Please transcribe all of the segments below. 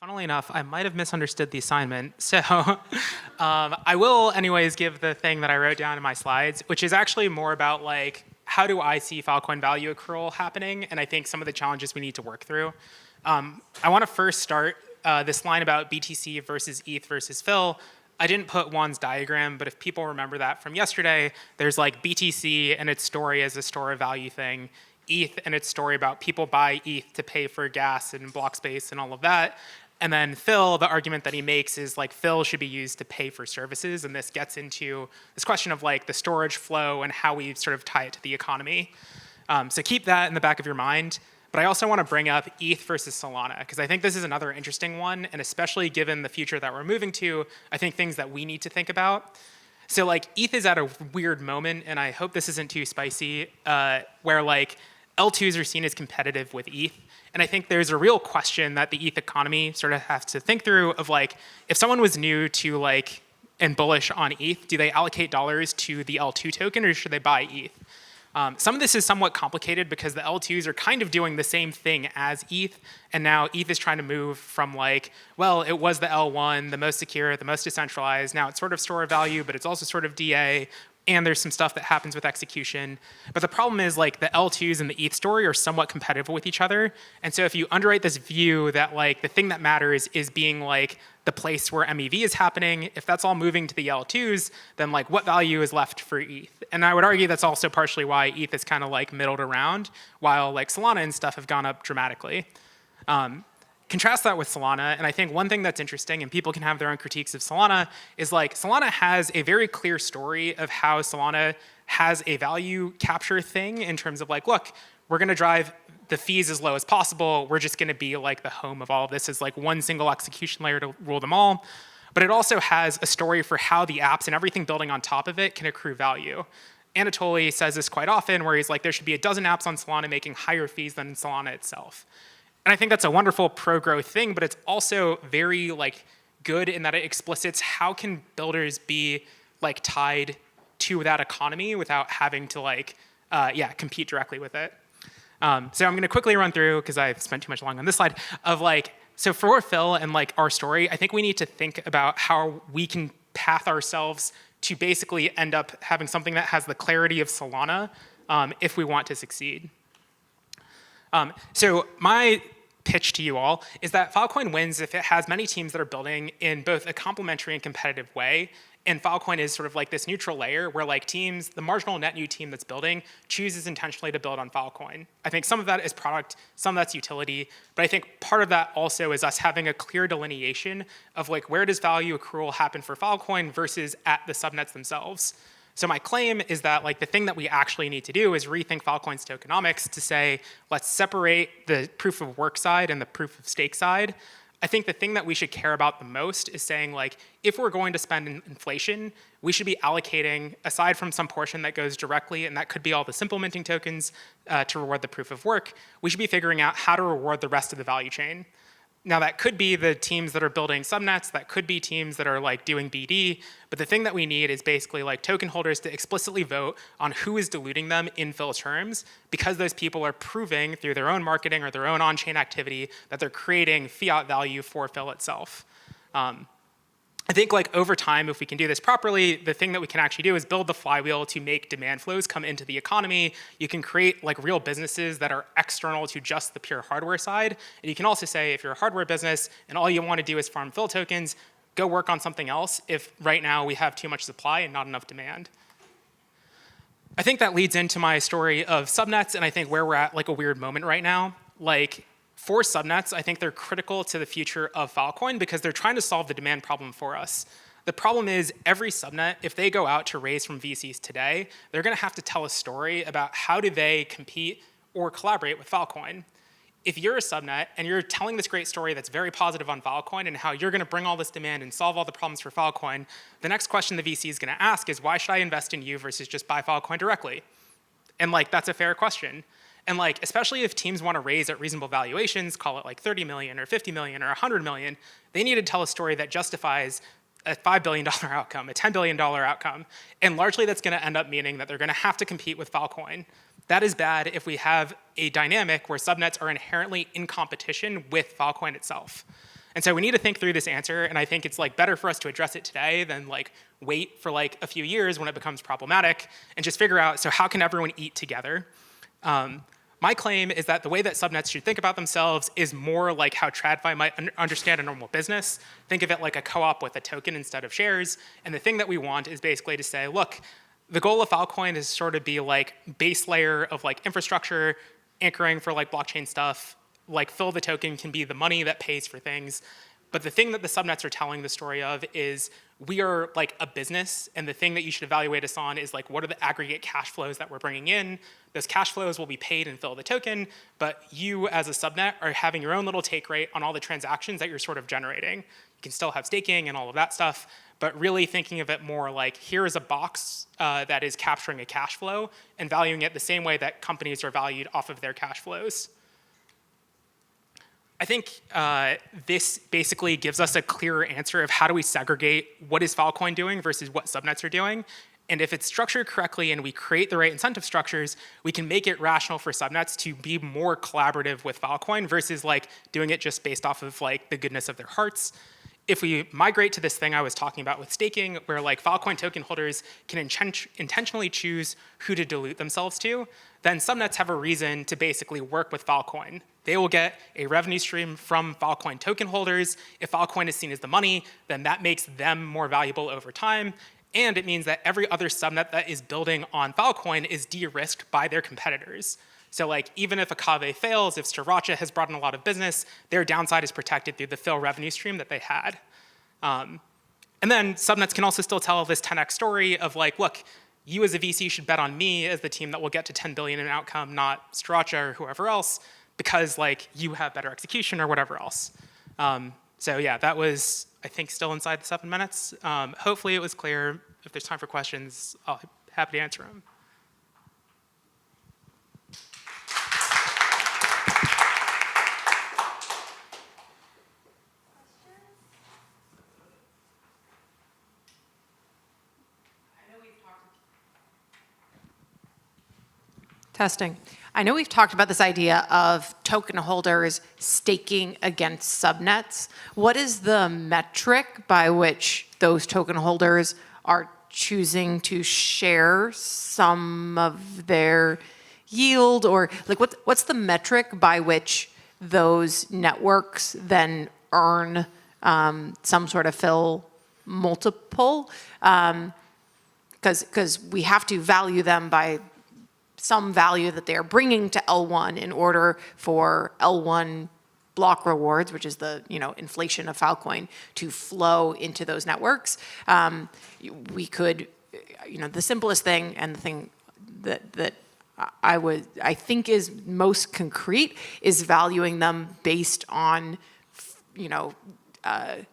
Funnily enough, I might have misunderstood the assignment. So I will anyways give the thing that I wrote down in my slides, which is actually more about like, how do I see Filecoin value accrual happening? And I think some of the challenges we need to work through. I want to first start this line about BTC versus ETH versus Phil. I didn't put Juan's diagram, but if people remember that from yesterday, there's like BTC and its story as a store of value thing, ETH and its story about people buy ETH to pay for gas and block space and all of that. And then Phil, the argument that he makes is like Phil should be used to pay for services. And this gets into this question of like the storage flow and how we sort of tie it to the economy. So keep that in the back of your mind. But I also want to bring up ETH versus Solana, because I think this is another interesting one. And especially given the future that we're moving to, I think things that we need to think about. So like ETH is at a weird moment, and I hope this isn't too spicy, where like L2s are seen as competitive with ETH. And I think there's a real question that the ETH economy sort of has to think through of like, if someone was new to like, and bullish on ETH, do they allocate dollars to the L2 token or should they buy ETH? Some of this is somewhat complicated because the L2s are kind of doing the same thing as ETH, and now ETH is trying to move from like, well, it was the L1, the most secure, the most decentralized, now it's sort of store of value, but it's also sort of DA, and there's some stuff that happens with execution. But the problem is like the L2s and the ETH story are somewhat competitive with each other, and so if you underwrite this view that like the thing that matters is being like the place where MEV is happening, if that's all moving to the L2s, then like what value is left for ETH? And I would argue that's also partially why ETH is kind of like middled around, while like Solana and stuff have gone up dramatically. Contrast that with Solana, and I think one thing that's interesting, and people can have their own critiques of Solana, is like Solana has a very clear story of how Solana has a value capture thing in terms of like, look, we're going to drive the fees as low as possible. We're just going to be like the home of all of this as like one single execution layer to rule them all. But it also has a story for how the apps and everything building on top of it can accrue value. Anatoly says this quite often, where he's like, there should be a dozen apps on Solana making higher fees than Solana itself. And I think that's a wonderful pro-growth thing, but it's also very like good in that it explicits how can builders be like tied to that economy without having to like, compete directly with it. So I'm going to quickly run through, because I've spent too much long on this slide, of like, so for Phil and like our story, I think we need to think about how we can path ourselves to basically end up having something that has the clarity of Solana if we want to succeed. So my pitch to you all is that Filecoin wins if it has many teams that are building in both a complementary and competitive way. And Filecoin is sort of like this neutral layer where like teams, the marginal net new team that's building chooses intentionally to build on Filecoin. I think some of that is product, some of that's utility, but I think part of that also is us having a clear delineation of like where does value accrual happen for Filecoin versus at the subnets themselves. So my claim is that like the thing that we actually need to do is rethink Filecoin's tokenomics to say, let's separate the proof of work side and the proof of stake side. I think the thing that we should care about the most is saying like, if we're going to spend inflation, we should be allocating, aside from some portion that goes directly, and that could be all the simple minting tokens to reward the proof of work, we should be figuring out how to reward the rest of the value chain. Now that could be the teams that are building subnets, that could be teams that are like doing BD, but the thing that we need is basically like token holders to explicitly vote on who is diluting them in Phil terms, because those people are proving through their own marketing or their own on-chain activity that they're creating fiat value for Phil itself. I think like over time, if we can do this properly, the thing that we can actually do is build the flywheel to make demand flows come into the economy. You can create like real businesses that are external to just the pure hardware side. And you can also say if you're a hardware business and all you want to do is farm Phil tokens, go work on something else if right now we have too much supply and not enough demand. I think that leads into my story of subnets, and I think where we're at like a weird moment right now. Like, for subnets, I think they're critical to the future of Filecoin because they're trying to solve the demand problem for us. The problem is every subnet, if they go out to raise from VCs today, they're going to have to tell a story about how do they compete or collaborate with Filecoin. If you're a subnet and you're telling this great story that's very positive on Filecoin and how you're going to bring all this demand and solve all the problems for Filecoin, the next question the VC is going to ask is, why should I invest in you versus just buy Filecoin directly? And like, that's a fair question. And like, especially if teams want to raise at reasonable valuations, call it like 30 million or 50 million or 100 million, they need to tell a story that justifies a $5 billion outcome, a $10 billion outcome. And largely that's going to end up meaning that they're going to have to compete with Filecoin. That is bad if we have a dynamic where subnets are inherently in competition with Filecoin itself. And so we need to think through this answer, and I think it's like better for us to address it today than like wait for like a few years when it becomes problematic and just figure out, so how can everyone eat together? My claim is that the way that subnets should think about themselves is more like how TradFi might understand a normal business. Think of it like a co-op with a token instead of shares. And the thing that we want is basically to say, look, the goal of Filecoin is sort of be like base layer of like infrastructure, anchoring for like blockchain stuff, like fill the token can be the money that pays for things. But the thing that the subnets are telling the story of is we are like a business, and the thing that you should evaluate us on is like, what are the aggregate cash flows that we're bringing in? Those cash flows will be paid and fill the token, but you as a subnet are having your own little take rate on all the transactions that you're sort of generating. You can still have staking and all of that stuff, but really thinking of it more like, here is a box that is capturing a cash flow and valuing it the same way that companies are valued off of their cash flows. I think this basically gives us a clearer answer of how do we segregate what is Filecoin doing versus what subnets are doing. And if it's structured correctly and we create the right incentive structures, we can make it rational for subnets to be more collaborative with Filecoin versus like doing it just based off of like the goodness of their hearts. If we migrate to this thing I was talking about with staking, where like Filecoin token holders can intentionally choose who to dilute themselves to, then subnets have a reason to basically work with Filecoin. They will get a revenue stream from Filecoin token holders. If Filecoin is seen as the money, then that makes them more valuable over time. And it means that every other subnet that is building on Filecoin is de-risked by their competitors. So like, even if a Kave fails, if Sriracha has brought in a lot of business, their downside is protected through the fill revenue stream that they had. And then subnets can also still tell this 10x story of like, look, you as a VC should bet on me as the team that will get to 10 billion in outcome, not Sriracha or whoever else, because like you have better execution or whatever else. So yeah, that was, I think, still inside the 7 minutes. Hopefully it was clear. If there's time for questions, I'll be happy to answer them. Testing. I know we've talked about this idea of token holders staking against subnets. What is the metric by which those token holders are choosing to share some of their yield? Or like, what's the metric by which those networks then earn some sort of fill multiple? Because we have to value them by some value that they are bringing to L1 in order for L1 block rewards, which is the inflation of Filecoin, to flow into those networks. We could, the simplest thing and the thing that I think is most concrete is valuing them based on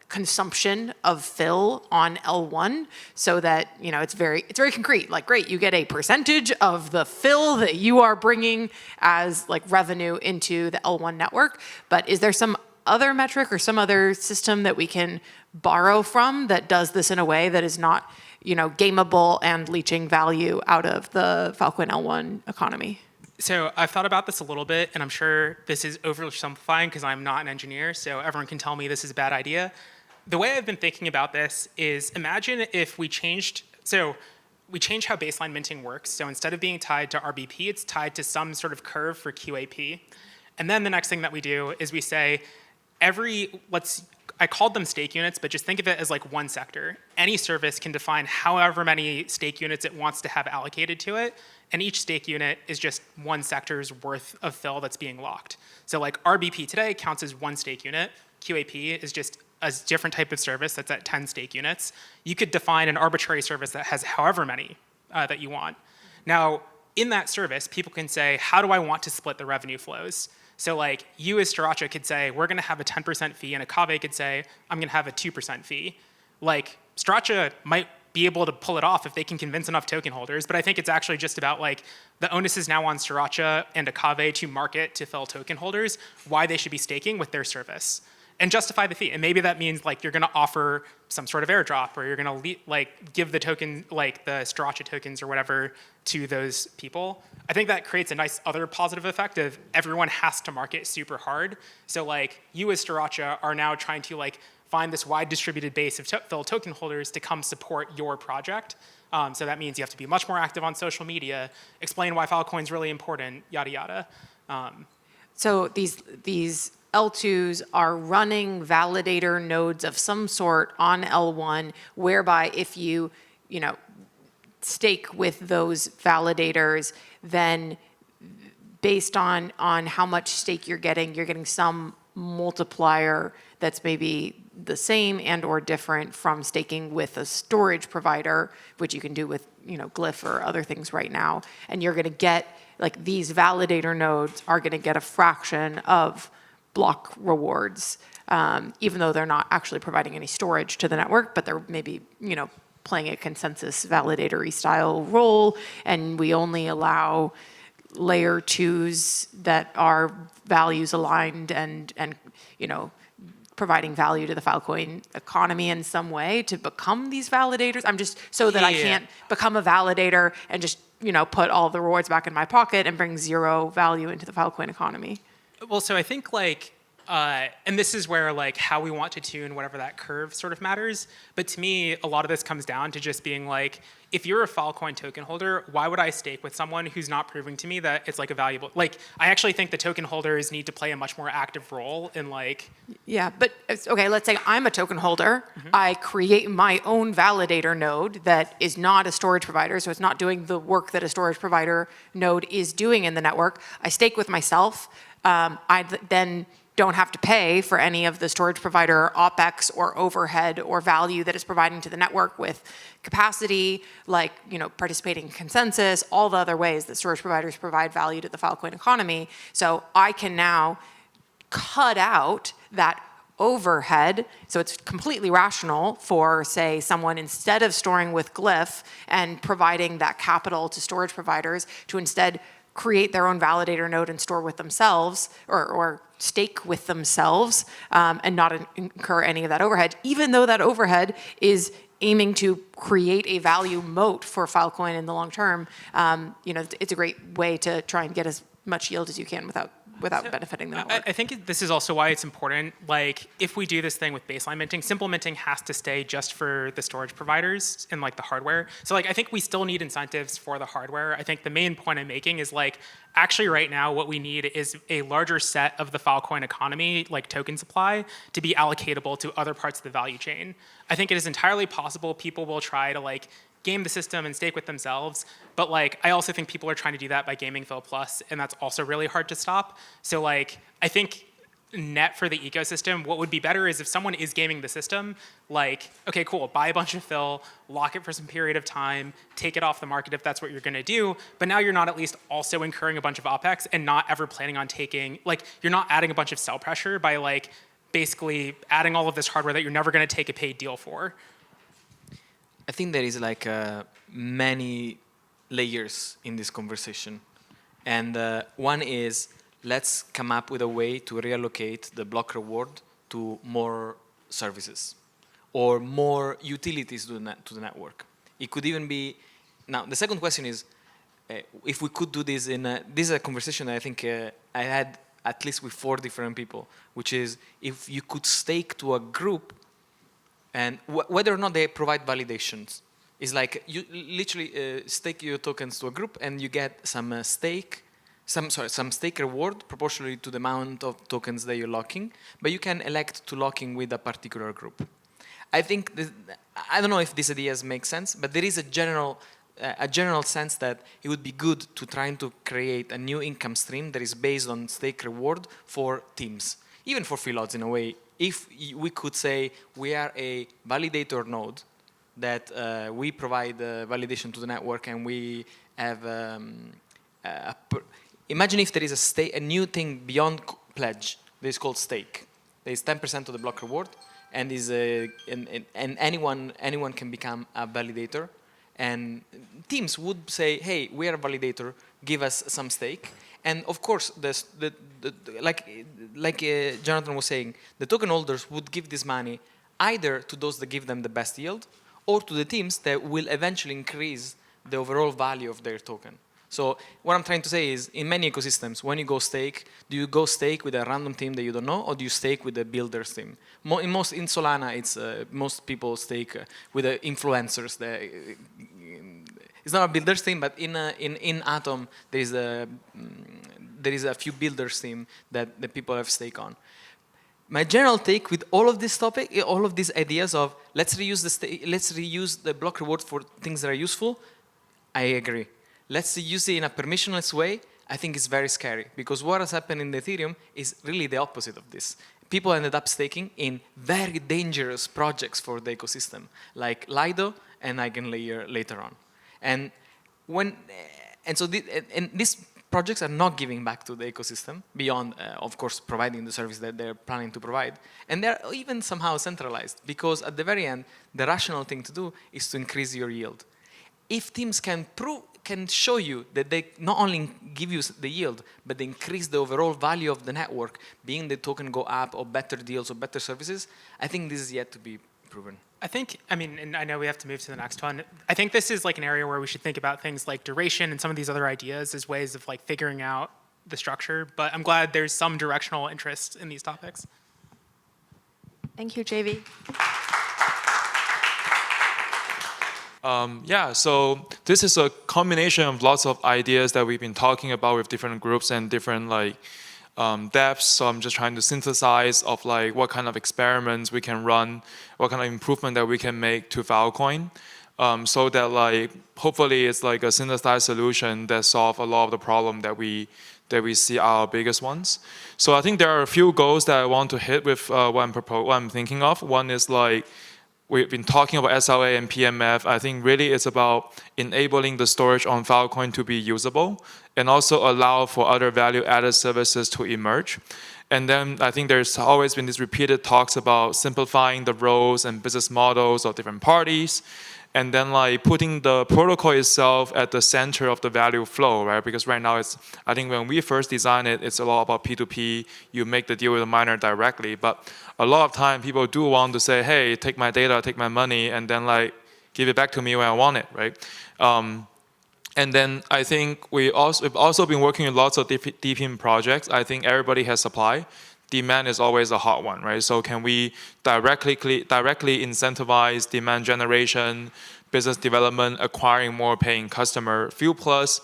consumption of fill on L1, so that it's very concrete. Like, great, you get a percentage of the fill that you are bringing as like revenue into the L1 network. But is there some other metric or some other system that we can borrow from that does this in a way that is not gameable and leaching value out of the Filecoin L1 economy? So I've thought about this a little bit, and I'm sure this is oversimplifying because I'm not an engineer, so everyone can tell me this is a bad idea. The way I've been thinking about this is, imagine if we changed how baseline minting works. So instead of being tied to RBP, it's tied to some sort of curve for QAP. And then the next thing that we do is we say, I called them stake units, but just think of it as like one sector. Any service can define however many stake units it wants to have allocated to it, and each stake unit is just one sector's worth of fill that's being locked. So like RBP today counts as one stake unit. QAP is just a different type of service that's at 10 stake units. You could define an arbitrary service that has however many that you want. Now, in that service, people can say, how do I want to split the revenue flows? So like, you as Sriracha could say, we're gonna have a 10% fee, and a Kave could say, I'm gonna have a 2% fee. Like, Sriracha might be able to pull it off if they can convince enough token holders, but I think it's actually just about like, the onus is now on Sriracha and a Kave to market to fill token holders why they should be staking with their service. and justify the fee. And maybe that means like you're going to offer some sort of airdrop, or you're going to like give the token, like the Sriracha tokens or whatever, to those people. I think that creates a nice other positive effect of everyone has to market super hard. So like you as Sriracha are now trying to like find this wide distributed base of Phil token holders to come support your project. So that means you have to be much more active on social media, explain why Filecoin is really important, yada, yada. So these L2s are running validator nodes of some sort on L1, whereby if you stake with those validators, then based on how much stake you're getting some multiplier that's maybe the same and or different from staking with a storage provider, which you can do with Glyph or other things right now. And you're going to get, like, these validator nodes are going to get a fraction of block rewards, even though they're not actually providing any storage to the network, but they're maybe playing a consensus validatory style role, and we only allow layer 2s that are values aligned and providing value to the Filecoin economy in some way to become these validators. I'm just so that I can't become a validator and just put all the rewards back in my pocket and bring zero value into the Filecoin economy. Well, so I think like, and this is where like how we want to tune whatever that curve sort of matters. But to me, a lot of this comes down to just being like, if you're a Filecoin token holder, why would I stake with someone who's not proving to me that it's like a valuable, like, I actually think the token holders need to play a much more active role in like. Yeah, but okay, let's say I'm a token holder. I create my own validator node that is not a storage provider, so it's not doing the work that a storage provider node is doing in the network. I stake with myself. I then don't have to pay for any of the storage provider OpEx or overhead or value that it's providing to the network with capacity, like participating in consensus, all the other ways that storage providers provide value to the Filecoin economy. So I can now cut out that overhead, so it's completely rational for, say, someone, instead of storing with Glyph and providing that capital to storage providers, to instead create their own validator node and store with themselves, or stake with themselves, and not incur any of that overhead, even though that overhead is aiming to create a value moat for Filecoin in the long term. It's a great way to try and get as much yield as you can without benefiting the network. I think this is also why it's important. Like, if we do this thing with baseline minting, simple minting has to stay just for the storage providers and like the hardware. So like, I think we still need incentives for the hardware. I think the main point I'm making is like, actually right now what we need is a larger set of the Filecoin economy, like token supply, to be allocatable to other parts of the value chain. I think it is entirely possible people will try to like game the system and stake with themselves. But like, I also think people are trying to do that by gaming Phil Plus, and that's also really hard to stop. So like, I think net for the ecosystem, what would be better is if someone is gaming the system, like, okay, cool, buy a bunch of Phil, lock it for some period of time, take it off the market if that's what you're gonna do, but now you're not at least also incurring a bunch of OpEx and not ever planning on taking, like, you're not adding a bunch of sell pressure by like, basically adding all of this hardware that you're never gonna take a paid deal for. I think there is like many layers in this conversation. And one is, let's come up with a way to reallocate the block reward to more services or more utilities to the network. It could even be, now the second question is, if we could do this this is a conversation that I think I had at least with 4 different people, which is if you could stake to a group and whether or not they provide validations. It's like you literally stake your tokens to a group and you get some stake reward proportionally to the amount of tokens that you're locking, but you can elect to locking with a particular group. I think I don't know if these ideas make sense, but there is a general sense that it would be good to try to create a new income stream that is based on stake reward for teams, even for free lots in a way. If we could say we are a validator node that we provide validation to the network and we have imagine if there is a new thing beyond pledge that is called stake. There is 10% of the block reward and is and anyone can become a validator, and teams would say, hey, we are a validator, give us some stake. And of course, like Jonathan was saying, the token holders would give this money either to those that give them the best yield, or to the teams that will eventually increase the overall value of their token. So what I'm trying to say is, in many ecosystems, when you go stake, do you go stake with a random team that you don't know, or do you stake with the builders team? In Solana, it's most people stake with the influencers. It's not a builders team, but in Atom there is a few builders team that the people have stake on. My general take with all of this topic, all of these ideas of let's reuse the block reward for things that are useful, I agree. Let's use it in a permissionless way. I think it's very scary, because what has happened in Ethereum is really the opposite of this. People ended up staking in very dangerous projects for the ecosystem, like Lido and Eigenlayer later on. And these projects are not giving back to the ecosystem beyond, of course, providing the service that they're planning to provide. And they're even somehow centralized, because at the very end, the rational thing to do is to increase your yield. If teams can show you that they not only give you the yield, but they increase the overall value of the network, being the token go up, or better deals, or better services, I think this is yet to be proven. And I know we have to move to the next one. I think this is like an area where we should think about things like duration and some of these other ideas as ways of like figuring out the structure. But I'm glad there's some directional interest in these topics. Thank you, JV. Yeah, so this is a combination of lots of ideas that we've been talking about with different groups and different depths. So I'm just trying to synthesize of like what kind of experiments we can run, what kind of improvement that we can make to Filecoin, so that like hopefully it's like a synthesized solution that solve a lot of the problem that we see are our biggest ones. So I think there are a few goals that I want to hit with what I'm thinking of. One is like, we've been talking about SLA and PMF. I think really it's about enabling the storage on Filecoin to be usable, and also allow for other value-added services to emerge. And then I think there's always been these repeated talks about simplifying the roles and business models of different parties, and then like putting the protocol itself at the center of the value flow, right? Because right now I think when we first designed it, it's a lot about P2P. You make the deal with the miner directly, but a lot of time people do want to say, hey, take my data, take my money, and then like give it back to me when I want it, right? And then I think we've also been working with lots of DPM projects. I think everybody has supply. Demand is always a hot one, right? So can we directly incentivize demand generation, business development, acquiring more paying customer? Fuel Plus,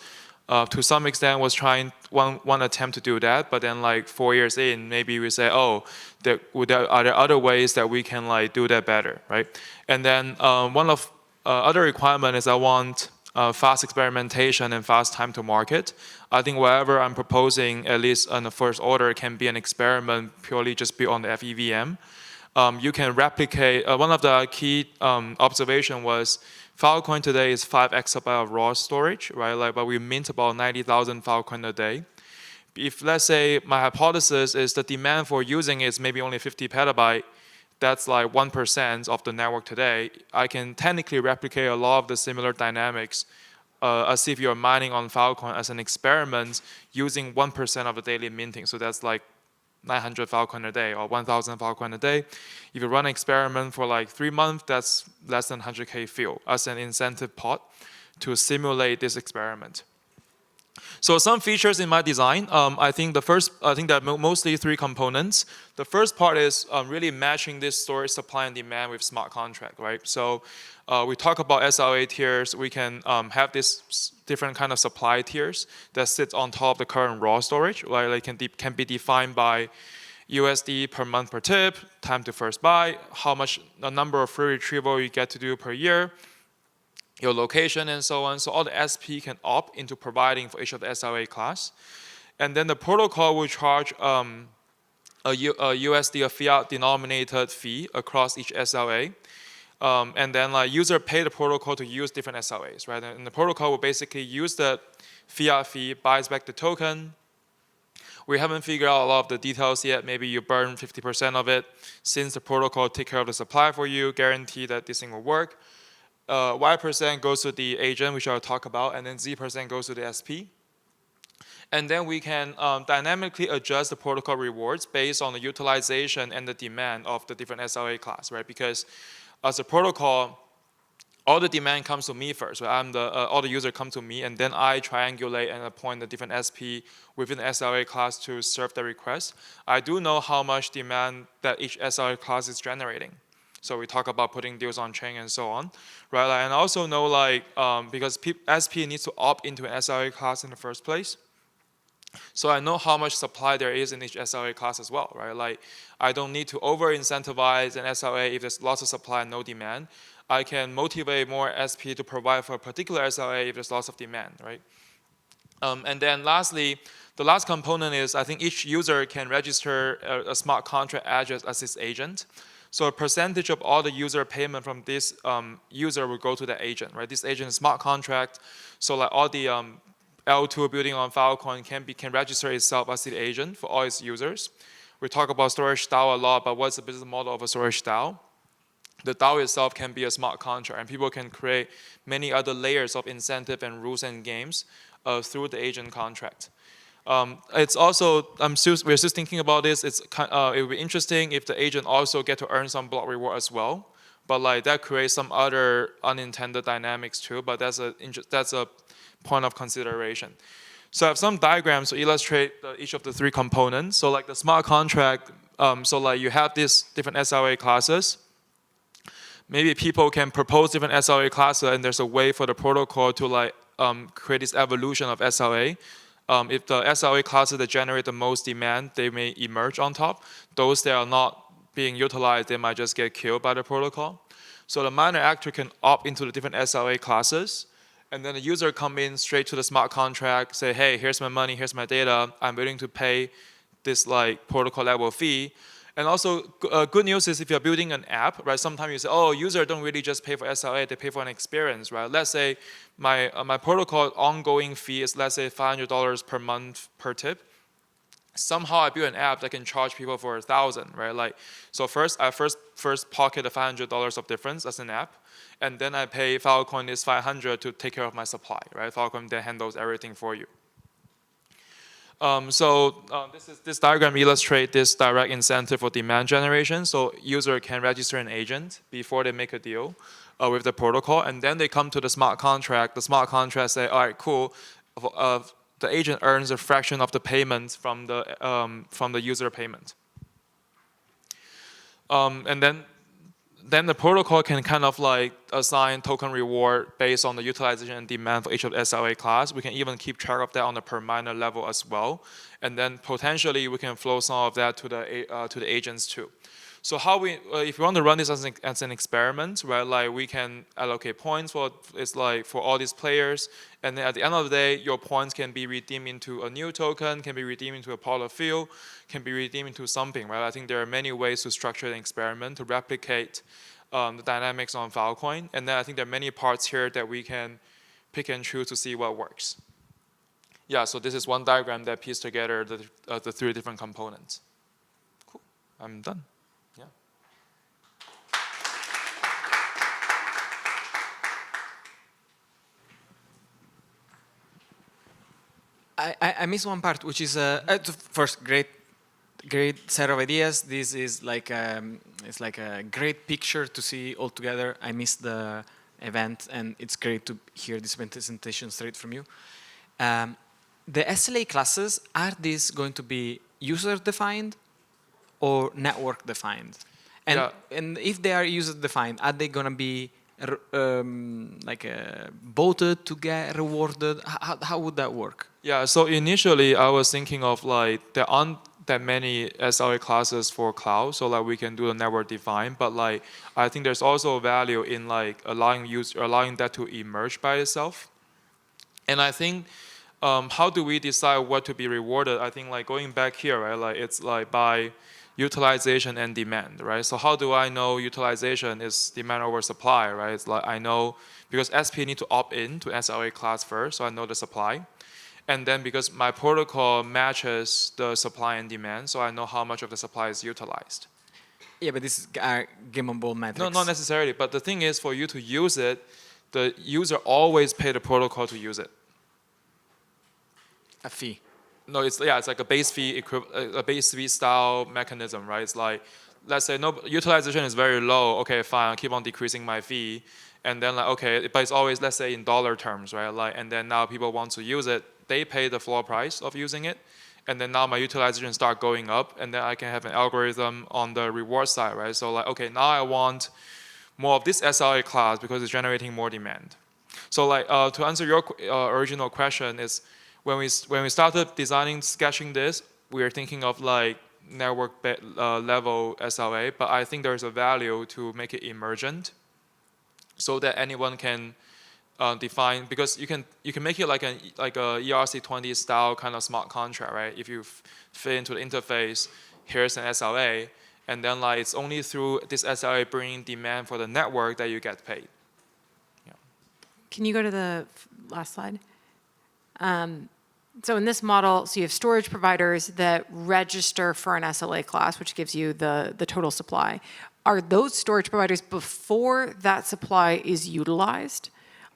to some extent, was trying one attempt to do that, but then like 4 years in, maybe we say, oh, are there other ways that we can like do that better, right? And then one of other requirement is I want fast experimentation and fast time to market. I think whatever I'm proposing, at least on the first order, can be an experiment purely just be on the FEVM. You can replicate, one of the key observation was Filecoin today is 5 exabyte of raw storage, right? Like, but we mint about 90,000 Filecoin a day. If let's say my hypothesis is the demand for using it is maybe only 50 petabyte, that's like 1% of the network today. I can technically replicate a lot of the similar dynamics as if you're mining on Filecoin as an experiment using 1% of the daily minting. So that's like 900 Filecoin a day or 1,000 Filecoin a day. If you run an experiment for like 3 months, that's less than 100K fuel as an incentive pot to simulate this experiment. So some features in my design, I think there are mostly 3 components. The first part is really matching this storage supply and demand with smart contract, right? So we talk about SLA tiers. We can have this different kind of supply tiers that sits on top of the current raw storage, right? Like can be defined by USD per month per tip, time to first buy, how much the number of free retrieval you get to do per year, your location, and so on. So all the SP can opt into providing for each of the SLA class. And then the protocol will charge a USD, a fiat denominated fee across each SLA. And then like user pay the protocol to use different SLAs, right? And the protocol will basically use the fiat fee, buys back the token. We haven't figured out a lot of the details yet. Maybe you burn 50% of it. Since the protocol take care of the supply for you, guarantee that this thing will work. Y% goes to the agent, which I'll talk about, and then Z% goes to the SP. And then we can dynamically adjust the protocol rewards based on the utilization and the demand of the different SLA class, right? Because as a protocol, all the demand comes to me first, right? All the user come to me, and then I triangulate and appoint the different SP within the SLA class to serve the request. I do know how much demand that each SLA class is generating. So we talk about putting deals on chain and so on, right? And I also know because SP needs to opt into an SLA class in the first place. So I know how much supply there is in each SLA class as well, right? Like I don't need to over-incentivize an SLA if there's lots of supply and no demand. I can motivate more SP to provide for a particular SLA if there's lots of demand, right? And then lastly, the last component is I think each user can register a smart contract address as its agent. So a percentage of all the user payment from this user will go to the agent, right? This agent is smart contract, so like all the L2 building on Filecoin can register itself as the agent for all its users. We talk about storage DAO a lot, but what's the business model of a storage DAO? The DAO itself can be a smart contract, and people can create many other layers of incentive and rules and games through the agent contract. It's also, we're just thinking about this. It would be interesting if the agent also get to earn some block reward as well, but like that creates some other unintended dynamics too. But that's a point of consideration. So I have some diagrams to illustrate each of the three components. So like the smart contract, so like you have these different SLA classes. Maybe people can propose different SLA classes, and there's a way for the protocol to like create this evolution of SLA. If the SLA classes that generate the most demand, they may emerge on top. Those that are not being utilized, they might just get killed by the protocol. So the miner actor can opt into the different SLA classes, and then the user come in straight to the smart contract, say, hey, here's my money, here's my data, I'm willing to pay this like protocol level fee. And also, good news is if you're building an app, right, sometimes you say, oh, user don't really just pay for SLA, they pay for an experience, right? Let's say my protocol ongoing fee is, let's say, $500 per month per tip. Somehow I build an app that can charge people for 1,000, right? Like, so I first pocket the $500 of difference as an app, and then I pay Filecoin this 500 to take care of my supply, right? Filecoin then handles everything for you. This diagram illustrates this direct incentive for demand generation. So user can register an agent before they make a deal with the protocol, and then they come to the smart contract. The smart contract say, all right, cool. The agent earns a fraction of the payment from the user payment, and then the protocol can kind of like assign token reward based on the utilization and demand for each of the SLA class. We can even keep track of that on the per miner level as well. And then potentially we can flow some of that to the agents too. So if we want to run this as an experiment, right? Like we can allocate points for all these players, and then at the end of the day, your points can be redeemed into a new token, can be redeemed into a pot of field, can be redeemed into something, right? I think there are many ways to structure the experiment to replicate the dynamics on Filecoin, and then I think there are many parts here that we can pick and choose to see what works. Yeah, so this is one diagram that pieced together the three different components. Cool, I'm done. I missed one part, which is first great set of ideas. This is like it's like a great picture to see all together. I missed the event, and it's great to hear this presentation straight from you. The SLA classes, are these going to be user defined or network defined? And if they are user defined, are they going to be voted to get rewarded? How would that work? Yeah, so initially I was thinking of like there aren't that many SLA classes for cloud, so like we can do the network defined, but like I think there's also value in like allowing that to emerge by itself. And I think how do we decide what to be rewarded? I think like going back here, right? Like it's like by utilization and demand, right? So how do I know utilization is demand over supply, right? It's like I know because SP need to opt in to SLA class first, so I know the supply. And then because my protocol matches the supply and demand, so I know how much of the supply is utilized. Yeah, but this is gameable metrics. No, not necessarily. But the thing is, for you to use it, the user always pay the protocol to use it. A fee. No, it's like a base fee a base fee style mechanism, right? It's like, let's say no utilization is very low. Okay, fine, I'll keep on decreasing my fee, and then like okay, but it's always, let's say in dollar terms, right? Like, and then now people want to use it, they pay the floor price of using it, and then now my utilization start going up, and then I can have an algorithm on the reward side, right? So like okay, now I want more of this SLA class because it's generating more demand. So like to answer your original question is, when we started sketching this, we were thinking of like network level SLA, but I think there's a value to make it emergent, so that anyone can define, because you can make it like a ERC20 style kind of smart contract, right? If you fit into the interface, here's an SLA, and then like it's only through this SLA bringing demand for the network that you get paid. Yeah. Can you go to the last slide? So in this model, so you have storage providers that register for an SLA class, which gives you the total supply. Are those storage providers, before that supply is utilized,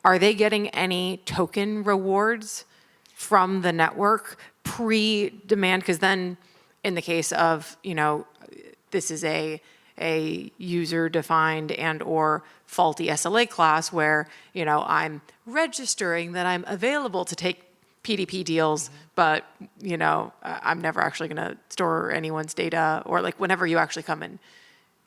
are they getting any token rewards from the network pre-demand? Because then in the case of, this is a user-defined and or faulty SLA class where, I'm registering that I'm available to take PDP deals, but I'm never actually going to store anyone's data, or like whenever you actually come and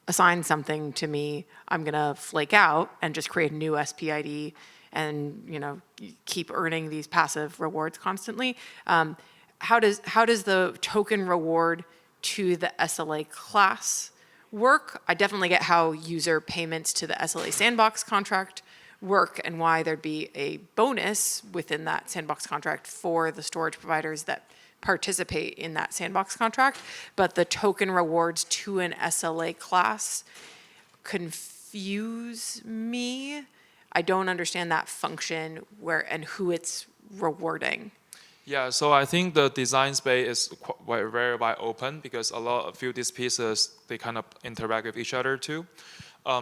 assign something to me, I'm going to flake out and just create a new SPID and keep earning these passive rewards constantly. How does the token reward to the SLA class work? I definitely get how user payments to the SLA sandbox contract work and why there'd be a bonus within that sandbox contract for the storage providers that participate in that sandbox contract. But the token rewards to an SLA class confuse me. I don't understand that function and who it's rewarding. Yeah, so I think the design space is very wide open, because a few of these pieces, they kind of interact with each other too.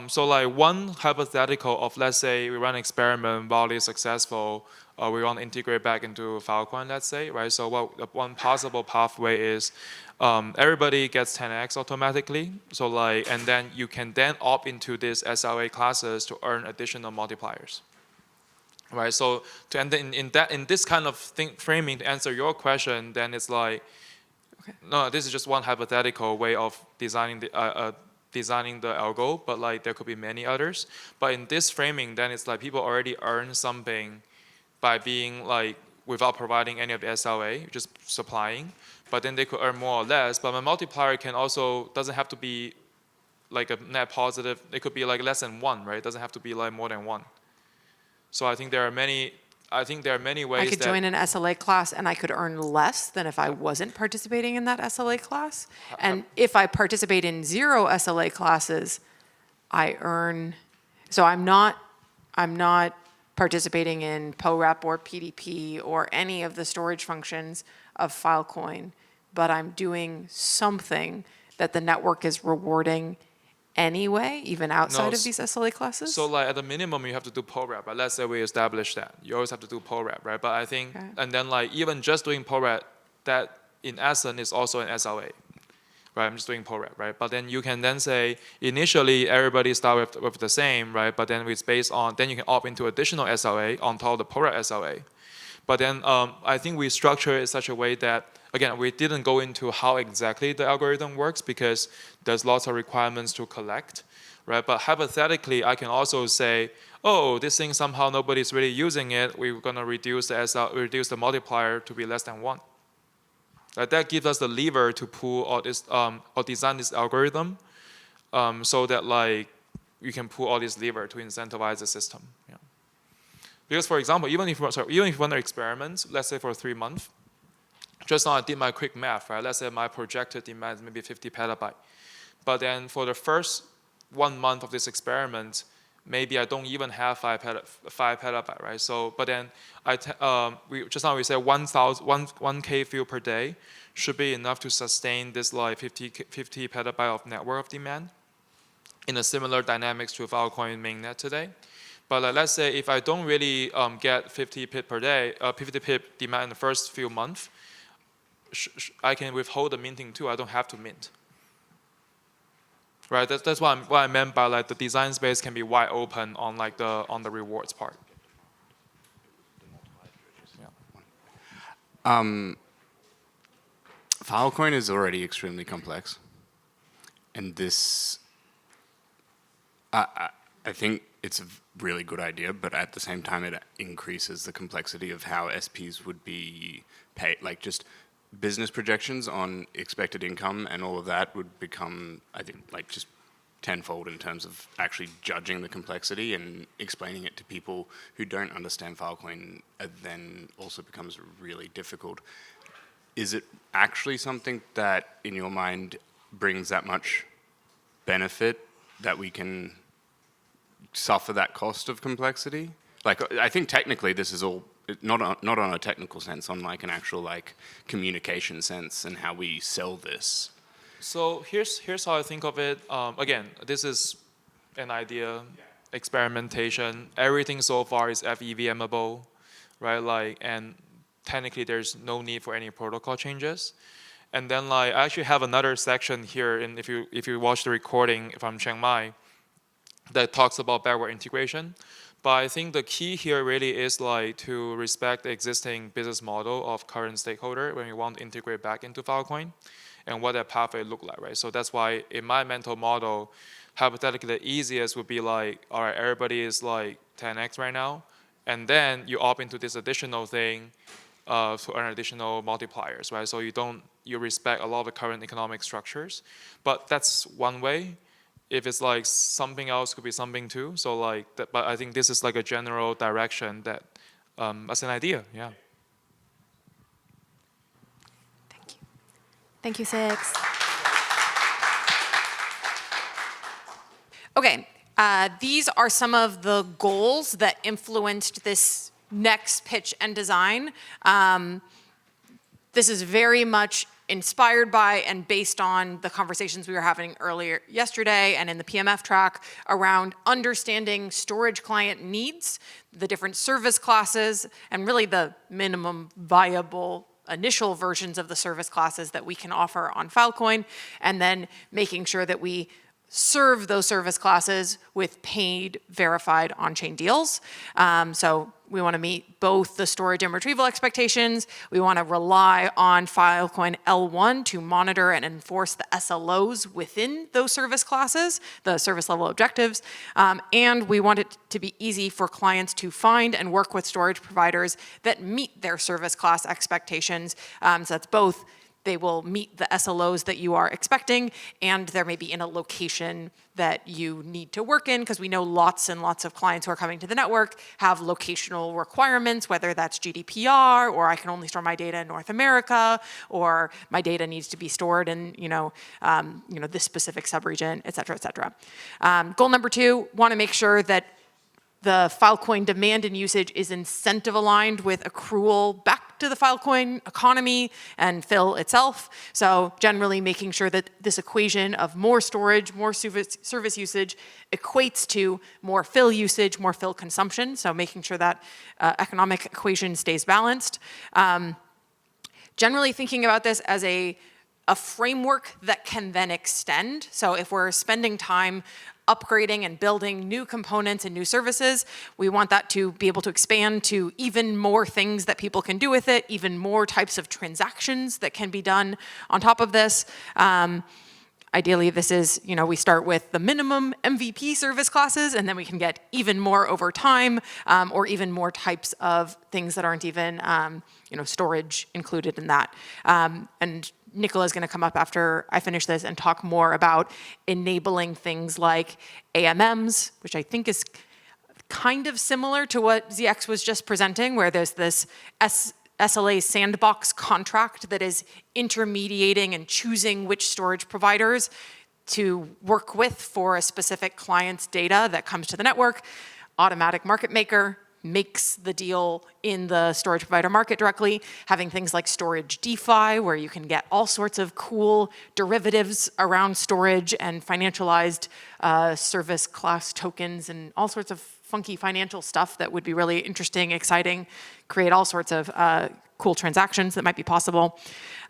So like one hypothetical of, let's say we run an experiment, while it's successful, we want to integrate back into Filecoin, let's say, right? So one possible pathway is everybody gets 10x automatically. So like, and then you can then opt into these SLA classes to earn additional multipliers. Right, so to end in this kind of framing, to answer your question, then it's like, okay, no, this is just one hypothetical way of designing the algo, but like there could be many others. But in this framing, then it's like people already earn something by being like, without providing any of the SLA, just supplying. But then they could earn more or less. But my multiplier doesn't have to be like a net positive. It could be like less than 1, right? It doesn't have to be like more than 1. So I think there are many ways. I could join an SLA class and I could earn less than if I wasn't participating in that SLA class. And if I participate in 0 SLA classes, I earn. So I'm not participating in POREP or PDP or any of the storage functions of Filecoin, but I'm doing something that the network is rewarding anyway, even outside of these SLA classes? So like at the minimum, you have to do POREP, right? Let's say we establish that. You always have to do POREP, right? But I think, and then like even just doing POREP, that in essence is also an SLA, right? I'm just doing POREP, right? But then you can then say, initially everybody start with the same, right? But then it's based on, then you can opt into additional SLA on top of the POREP SLA. But then I think we structure it in such a way that, again, we didn't go into how exactly the algorithm works because there's lots of requirements to collect, right? But hypothetically, I can also say, oh, this thing somehow nobody's really using it. We're gonna reduce the multiplier to be less than 1. Right? That gives us the lever to pull all this or design this algorithm, so that like you can pull all this lever to incentivize the system. Yeah. Because for example, even if you run an experiment, let's say for 3 months. Just now I did my quick math, right? Let's say my projected demand is maybe 50 petabyte. But then for the first 1 month of this experiment, maybe I don't even have 5 petabyte, right? So, but then we said 1K field per day should be enough to sustain this like 50 petabyte of network of demand. in a similar dynamics to Filecoin mainnet today. But let's say if I don't really get 50 pip per day, 50 pip demand in the first few months, I can withhold the minting too. I don't have to mint. Right. That's what I meant by like the design space can be wide open on like the rewards part. Filecoin is already extremely complex, and this, I think it's a really good idea, but at the same time it increases the complexity of how SPs would be paid. Like just business projections on expected income and all of that would become, I think, like just tenfold in terms of actually judging the complexity and explaining it to people who don't understand Filecoin. Then also becomes really difficult. Is it actually something that, in your mind, brings that much benefit that we can suffer that cost of complexity? Like, I think technically this is all, not on a technical sense, on like an actual like communication sense and how we sell this. So here's how I think of it. Again, this is an idea, experimentation. Everything so far is FEVMable, right? Like, and technically there's no need for any protocol changes. And then like I actually have another section here, and if you watch the recording from Chiang Mai, that talks about backward integration. But I think the key here really is like to respect the existing business model of current stakeholder when you want to integrate back into Filecoin and what that pathway look like, right? So that's why in my mental model, hypothetically the easiest would be like, all right, everybody is like 10x right now, and then you opt into this additional thing to earn additional multipliers, right? So you respect a lot of the current economic structures, but that's one way. If it's like something else, could be something too. So like, that, but I think this is like a general direction that, as an idea, yeah. Thank you. Thank you, Six. Okay, these are some of the goals that influenced this next pitch and design. This is very much inspired by and based on the conversations we were having earlier yesterday and in the PMF track around understanding storage client needs, the different service classes, and really the minimum viable initial versions of the service classes that we can offer on Filecoin, and then making sure that we serve those service classes with paid, verified on-chain deals. So we want to meet both the storage and retrieval expectations. We want to rely on Filecoin L1 to monitor and enforce the SLOs within those service classes, the service level objectives. And we want it to be easy for clients to find and work with storage providers that meet their service class expectations. So that's both they will meet the SLOs that you are expecting, and they're maybe in a location that you need to work in, because we know lots and lots of clients who are coming to the network have locational requirements, whether that's GDPR, or I can only store my data in North America, or my data needs to be stored in this specific subregion, et cetera, et cetera. Goal number 2, want to make sure that the Filecoin demand and usage is incentive aligned with accrual back to the Filecoin economy and Phil itself. So generally making sure that this equation of more storage, more service usage equates to more Phil usage, more Phil consumption. So making sure that economic equation stays balanced. Generally thinking about this as a framework that can then extend. So if we're spending time upgrading and building new components and new services, we want that to be able to expand to even more things that people can do with it, even more types of transactions that can be done on top of this. Ideally, this is, we start with the minimum MVP service classes, and then we can get even more over time, or even more types of things that aren't even, storage included in that. And Nicola is going to come up after I finish this and talk more about enabling things like AMMs, which I think is kind of similar to what ZX was just presenting, where there's this SLA sandbox contract that is intermediating and choosing which storage providers to work with for a specific client's data that comes to the network. Automatic market maker, makes the deal in the storage provider market directly, having things like storage DeFi, where you can get all sorts of cool derivatives around storage and financialized service class tokens and all sorts of funky financial stuff that would be really interesting, exciting, create all sorts of cool transactions that might be possible.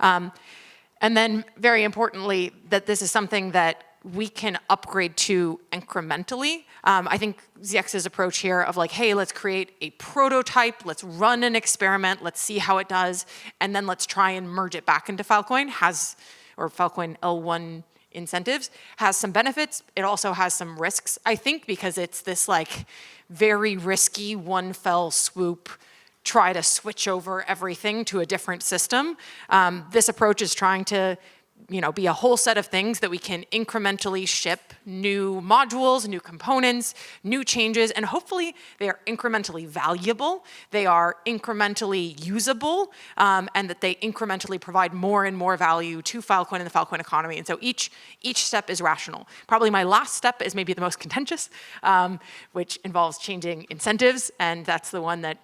And then very importantly, that this is something that we can upgrade to incrementally. I think ZX's approach here of like, hey, let's create a prototype, let's run an experiment, let's see how it does, and then let's try and merge it back into Filecoin, or Filecoin L1 incentives, has some benefits. It also has some risks, I think, because it's this like very risky one fell swoop, try to switch over everything to a different system. This approach is trying to be a whole set of things that we can incrementally ship new modules, new components, new changes, and hopefully they are incrementally valuable, they are incrementally usable, and that they incrementally provide more and more value to Filecoin and the Filecoin economy. And so each step is rational. Probably my last step is maybe the most contentious, which involves changing incentives, and that's the one that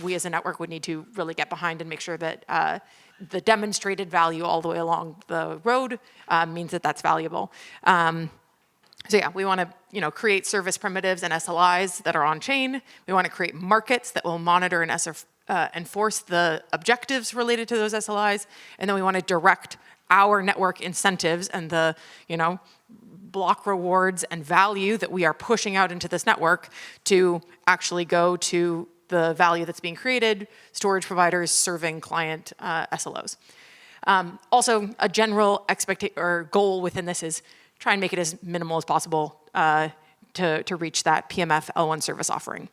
we as a network would need to really get behind and make sure that the demonstrated value all the way along the road means that that's valuable. So yeah, we want to create service primitives and SLIs that are on chain. We want to create markets that will monitor and enforce the objectives related to those SLIs, and then we want to direct our network incentives and the block rewards and value that we are pushing out into this network to actually go to the value that's being created, storage providers serving client SLOs. Also, a general goal within this is try and make it as minimal as possible to reach that PMF L1 service offering.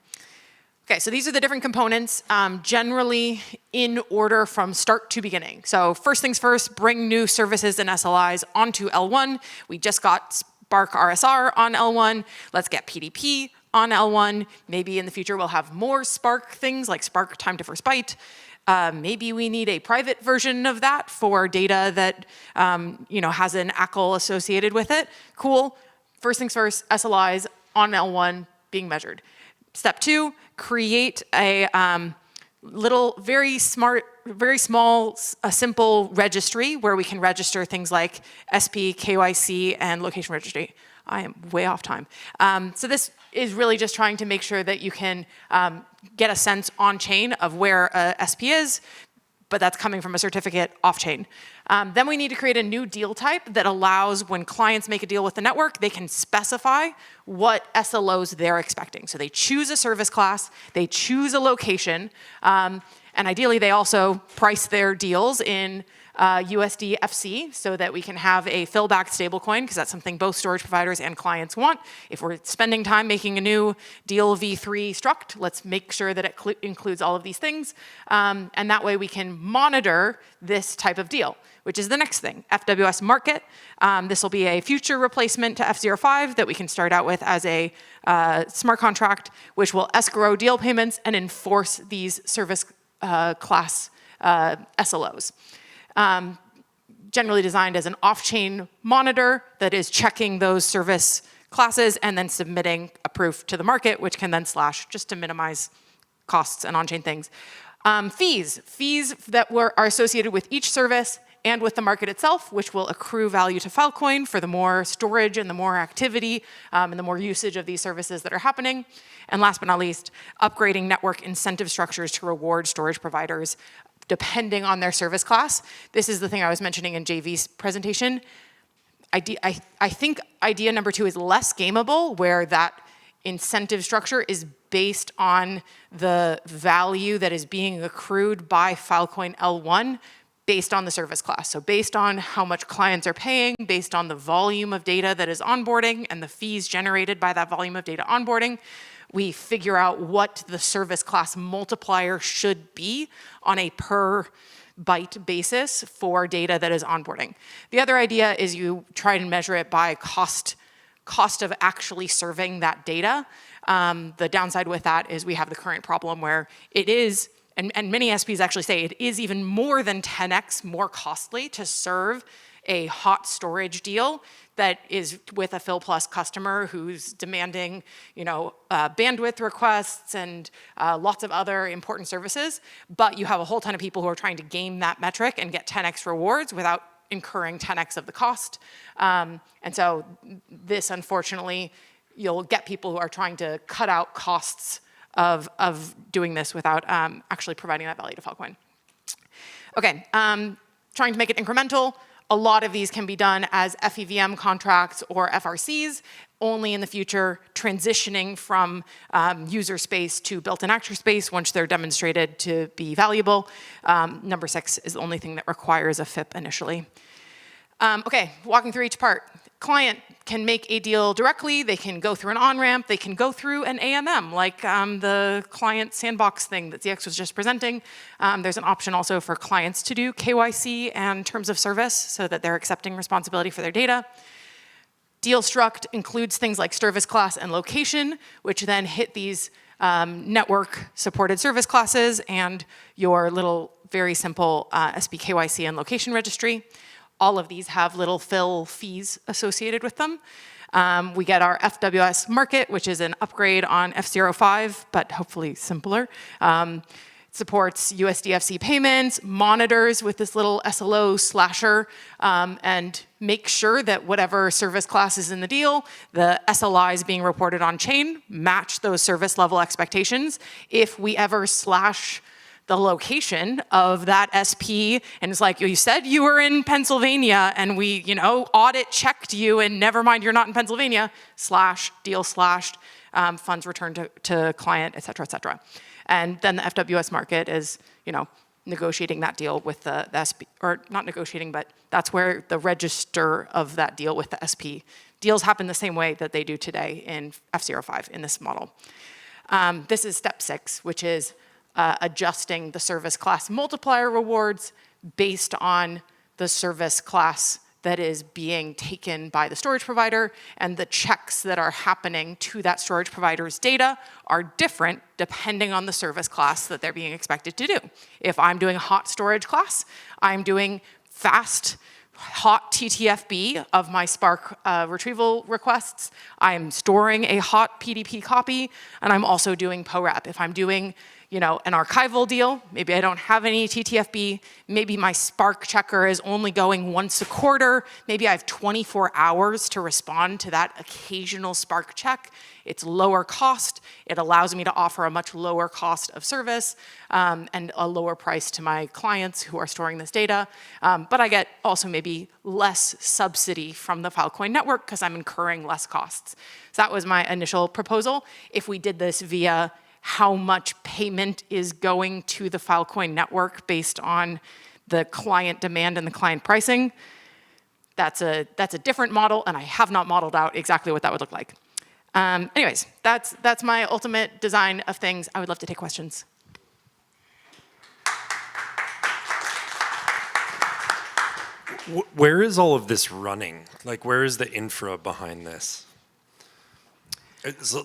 Okay, so these are the different components, generally in order from start to beginning. So first things first, bring new services and SLIs onto L1. We just got Spark RSR on L1. Let's get PDP on L1. Maybe in the future we'll have more Spark things like Spark time to first byte. Maybe we need a private version of that for data that has an ACL associated with it. Cool. First things first, SLIs on L1 being measured. Step 2, create a very small, simple registry where we can register things like SP, KYC, and location registry. I am way off time. So this is really just trying to make sure that you can get a sense on-chain of where a SP is, but that's coming from a certificate off-chain. Then we need to create a new deal type that allows when clients make a deal with the network, they can specify what SLOs they're expecting. So they choose a service class, they choose a location, and ideally they also price their deals in USD-FC so that we can have a fill-back stablecoin, because that's something both storage providers and clients want. If we're spending time making a new deal v3 struct, let's make sure that it includes all of these things. And that way we can monitor this type of deal, which is the next thing, FWS market. This will be a future replacement to F05 that we can start out with as a smart contract, which will escrow deal payments and enforce these service class SLOs. Generally designed as an off-chain monitor that is checking those service classes and then submitting a proof to the market, which can then slash just to minimize costs and on-chain things. Fees that are associated with each service and with the market itself, which will accrue value to Filecoin for the more storage and the more activity and the more usage of these services that are happening. And last but not least, upgrading network incentive structures to reward storage providers depending on their service class. This is the thing I was mentioning in JV's presentation. I think idea number 2 is less gameable, where that incentive structure is based on the value that is being accrued by Filecoin L1 based on the service class. So based on how much clients are paying, based on the volume of data that is onboarding and the fees generated by that volume of data onboarding, we figure out what the service class multiplier should be on a per byte basis for data that is onboarding. The other idea is you try to measure it by cost of actually serving that data. The downside with that is we have the current problem where it is, and many SPs actually say it is even more than 10x more costly to serve a hot storage deal that is with a Phil Plus customer who's demanding, bandwidth requests and lots of other important services, but you have a whole ton of people who are trying to game that metric and get 10x rewards without incurring 10x of the cost. And so this, unfortunately, you'll get people who are trying to cut out costs of doing this without actually providing that value to Filecoin. Okay, trying to make it incremental. A lot of these can be done as FEVM contracts or FRCs, only in the future transitioning from user space to built-in actor space once they're demonstrated to be valuable. Number 6 is the only thing that requires a FIP initially. Okay, walking through each part. Client can make a deal directly, they can go through an on-ramp, they can go through an AMM, like the client sandbox thing that ZX was just presenting. There's an option also for clients to do KYC and terms of service so that they're accepting responsibility for their data. Deal struct includes things like service class and location, which then hit these network supported service classes and your little very simple SP KYC and location registry. All of these have little fill fees associated with them. We get our FWS market, which is an upgrade on F05, but hopefully simpler. It supports USDFC payments, monitors with this little SLO slasher, and make sure that whatever service class is in the deal, the SLIs being reported on chain match those service level expectations. If we ever slash the location of that SP, and it's like, you said you were in Pennsylvania, and we, audit checked you, and never mind, you're not in Pennsylvania, deal slashed, funds returned to client, et cetera, And then the FWS market is, negotiating that deal with the SP, or not negotiating, but that's where the register of that deal with the SP. Deals happen the same way that they do today in F05 in this model. This is step 6, which is adjusting the service class multiplier rewards based on the service class that is being taken by the storage provider, and the checks that are happening to that storage provider's data are different depending on the service class that they're being expected to do. If I'm doing a hot storage class, I'm doing fast, hot TTFB of my Spark retrieval requests. I'm storing a hot PDP copy, and I'm also doing POREP. If I'm doing an archival deal, maybe I don't have any TTFB, maybe my Spark checker is only going once a quarter, maybe I have 24 hours to respond to that occasional Spark check. It's lower cost, it allows me to offer a much lower cost of service and a lower price to my clients who are storing this data, but I get also maybe less subsidy from the Filecoin network because I'm incurring less costs. So that was my initial proposal. If we did this via how much payment is going to the Filecoin network based on the client demand and the client pricing, that's a different model, and I have not modeled out exactly what that would look like. Anyways, that's my ultimate design of things. I would love to take questions. Where is all of this running? Like, where is the infra behind this?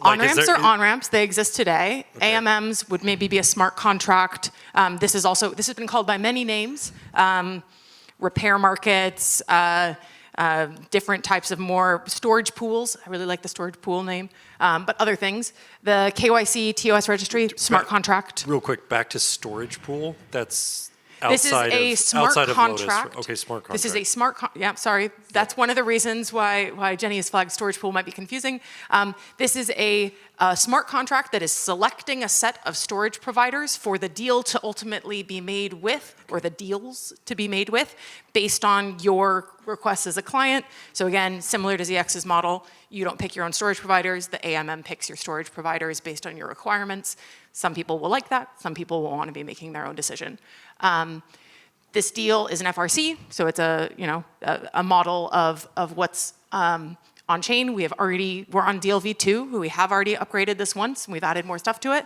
On-ramps are on-ramps. They exist today. Okay. AMMs would maybe be a smart contract. This has been called by many names. Repair markets, different types of more storage pools. I really like the storage pool name. But other things. The KYC TOS registry, smart contract. Real quick, back to storage pool. That's this is a smart contract. Okay, smart contract. This is a smart, sorry. That's one of the reasons why Jenny has flagged storage pool might be confusing. This is a smart contract that is selecting a set of storage providers for the deal to ultimately be made with, or the deals to be made with, based on your requests as a client. So again, similar to ZX's model, you don't pick your own storage providers. The AMM picks your storage providers based on your requirements. Some people will like that. Some people will want to be making their own decision. This deal is an FRC, so it's a model of what's on chain. We're on deal V2. We have already upgraded this once, and we've added more stuff to it.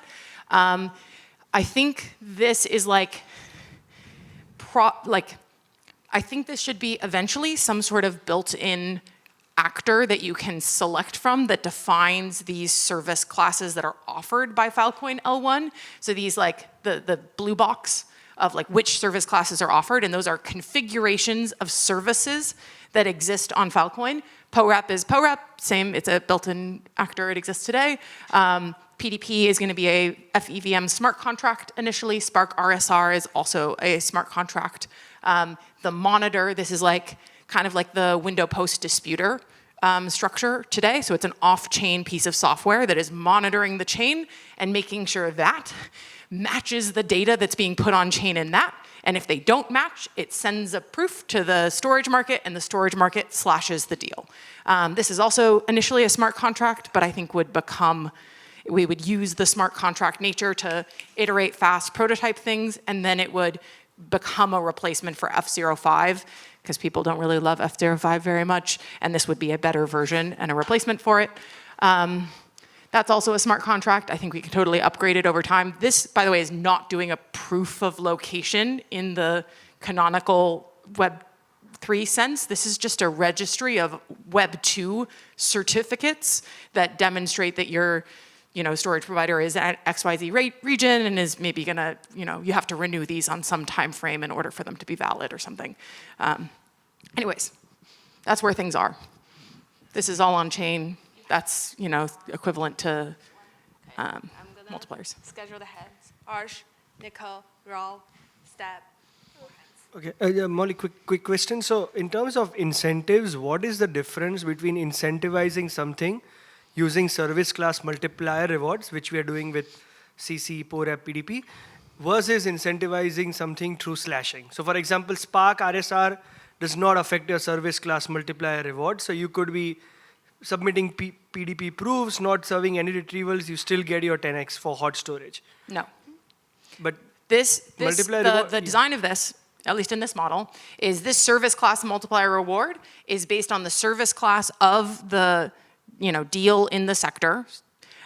I think this is I think this should be eventually some sort of built-in actor that you can select from that defines these service classes that are offered by Filecoin L1. So these the blue box of like which service classes are offered, and those are configurations of services that exist on Filecoin. POREP is POREP, same, it's a built-in actor, it exists today. PDP is gonna be a FEVM smart contract initially. Spark RSR is also a smart contract. The monitor, this is like kind of like the window post disputer structure today. So it's an off-chain piece of software that is monitoring the chain and making sure that matches the data that's being put on chain in that. And if they don't match, it sends a proof to the storage market, and the storage market slashes the deal. This is also initially a smart contract, but I think we would use the smart contract nature to iterate fast prototype things, and then it would become a replacement for F05, because people don't really love F05 very much, and this would be a better version and a replacement for it. That's also a smart contract. I think we can totally upgrade it over time. This, by the way, is not doing a proof of location in the canonical Web3 sense. This is just a registry of Web2 certificates that demonstrate that your storage provider is at XYZ region and is maybe gonna, you have to renew these on some time frame in order for them to be valid or something. Anyways, that's where things are. This is all on chain. That's, equivalent to multipliers. Schedule the heads. Arsh, Nicole, Raul, Step. Okay, Molly, quick question. So in terms of incentives, what is the difference between incentivizing something using service class multiplier rewards, which we are doing with CC, POREP, PDP, versus incentivizing something through slashing? So for example, Spark RSR does not affect your service class multiplier reward. So you could be submitting PDP proofs, not serving any retrievals, you still get your 10x for hot storage. No. But the design of this, at least in this model, is this service class multiplier reward is based on the service class of the deal in the sector.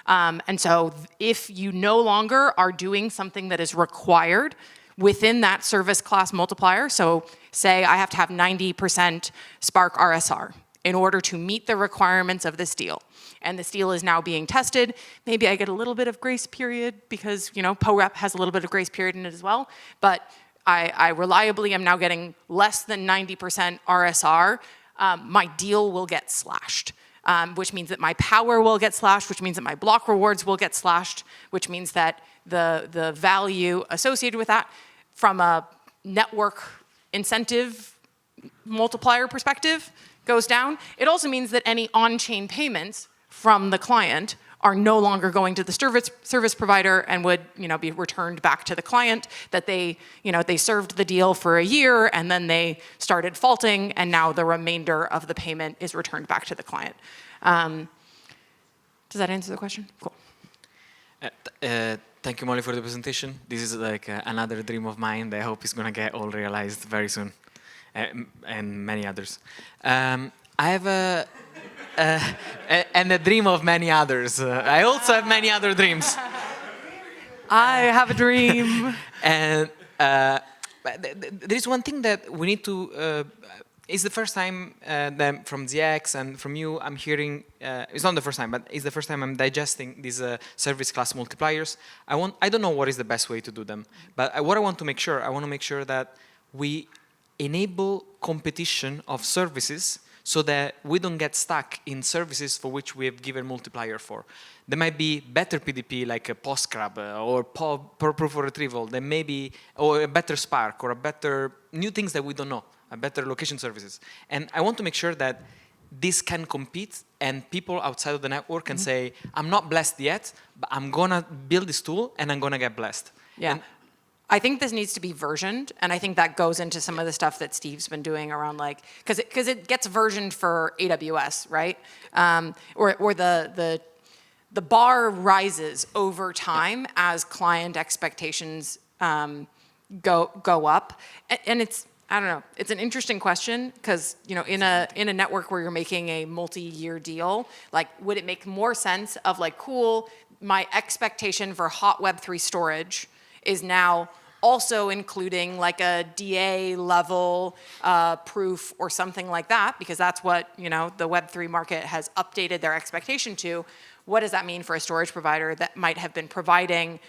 And so if you no longer are doing something that is required within that service class multiplier, so say I have to have 90% Spark RSR in order to meet the requirements of this deal. And this deal is now being tested. Maybe I get a little bit of grace period because, POREP has a little bit of grace period in it as well. But I reliably am now getting less than 90% RSR. My deal will get slashed, which means that my power will get slashed, which means that my block rewards will get slashed, which means that the value associated with that from a network incentive multiplier perspective goes down. It also means that any on-chain payments from the client are no longer going to the service provider and would be returned back to the client, that they served the deal for a year and then they started faulting, and now the remainder of the payment is returned back to the client. Does that answer the question? Cool. Thank you, Molly, for the presentation. This is like another dream of mine that I hope is going to get all realized very soon, and many others. I have and a dream of many others. I also have many other dreams. I have a dream. And there is one thing that we need to. It's the first time that from ZX and from you I'm hearing. It's not the first time, but it's the first time I'm digesting these service class multipliers. I don't know what is the best way to do them, but what I want to make sure that we enable competition of services, so that we don't get stuck in services for which we have given multiplier for. There might be better PDP like a PostGrab or proof of retrieval. There may be, or a better Spark, or a better new things that we don't know, a better location services. And I want to make sure that this can compete, and people outside of the network can say, I'm not blessed yet, but I'm gonna build this tool and I'm gonna get blessed. Yeah. And I think this needs to be versioned, and I think that goes into some of the stuff that Steve's been doing around because it gets versioned for AWS, right? Or the bar rises over time as client expectations go up, and it's, I don't know, it's an interesting question because in a network where you're making a multi-year deal, like would it make more sense of cool, my expectation for hot Web3 storage is now also including a DA level proof or something like that, because that's what the Web3 market has updated their expectation to. What does that mean for a storage provider that might have been providing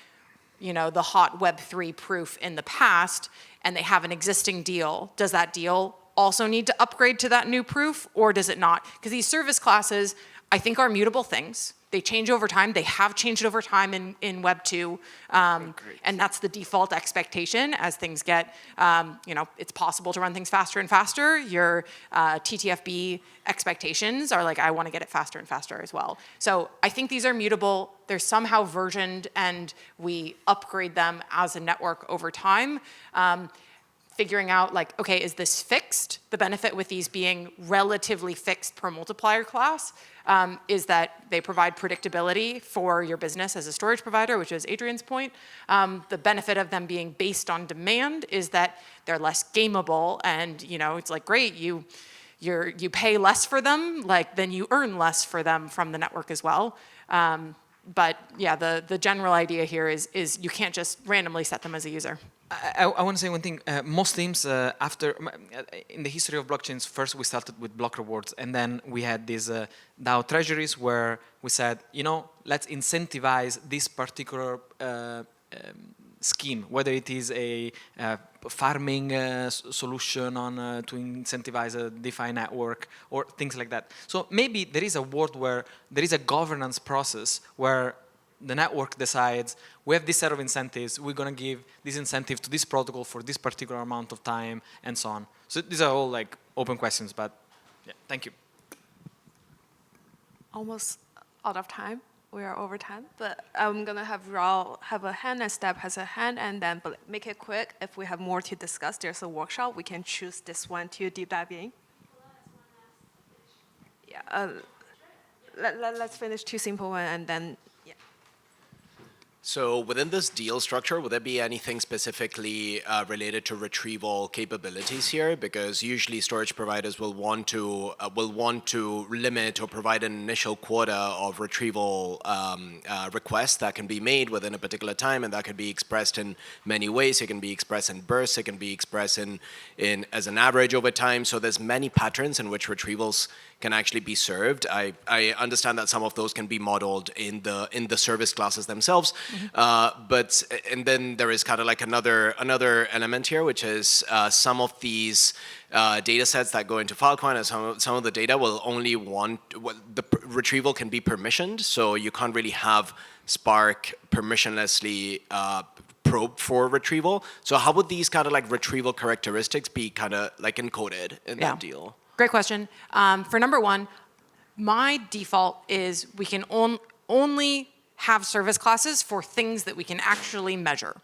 the hot Web3 proof in the past and they have an existing deal, does that deal also need to upgrade to that new proof, or does it not? Because these service classes, I think, are mutable things. They change over time. They have changed over time in Web 2, and that's the default expectation as things get, it's possible to run things faster and faster. Your TTFB expectations are like, I want to get it faster and faster as well. So I think these are mutable. They're somehow versioned, and we upgrade them as a network over time. Figuring out like, okay, is this fixed? The benefit with these being relatively fixed per multiplier class is that they provide predictability for your business as a storage provider, which is Adrian's point. The benefit of them being based on demand is that they're less gameable, and it's like, great, you pay less for them, like then you earn less for them from the network as well. But yeah, the general idea here is you can't just randomly set them as a user. I want to say one thing. Most teams, in the history of blockchains, first we started with block rewards, and then we had these DAO treasuries where we said, let's incentivize this particular scheme, whether it is a farming solution to incentivize a DeFi network or things like that. So maybe there is a world where there is a governance process where the network decides, we have this set of incentives, we're going to give this incentive to this protocol for this particular amount of time, and so on. So these are all like open questions, but yeah, thank you. Almost out of time. We are over time, but I'm going to have Raul have a hand and Step has a hand, and then make it quick. If we have more to discuss, there's a workshop. We can choose this one to deep dive in. Yeah, let's finish two simple ones, and then So within this deal structure, would there be anything specifically related to retrieval capabilities here? Because usually storage providers will want to limit or provide an initial quota of retrieval requests that can be made within a particular time, and that can be expressed in many ways. It can be expressed in bursts. It can be expressed in as an average over time. So there's many patterns in which retrievals can actually be served. I understand that some of those can be modeled in the service classes themselves, but then there is kind of like another element here, which is some of these data sets that go into Filecoin, and some of the data will only the retrieval can be permissioned, so you can't really have Spark permissionlessly probe for retrieval. So how would these kind of like retrieval characteristics be kind of like encoded in that deal? Great question. For number one, my default is we can only have service classes for things that we can actually measure.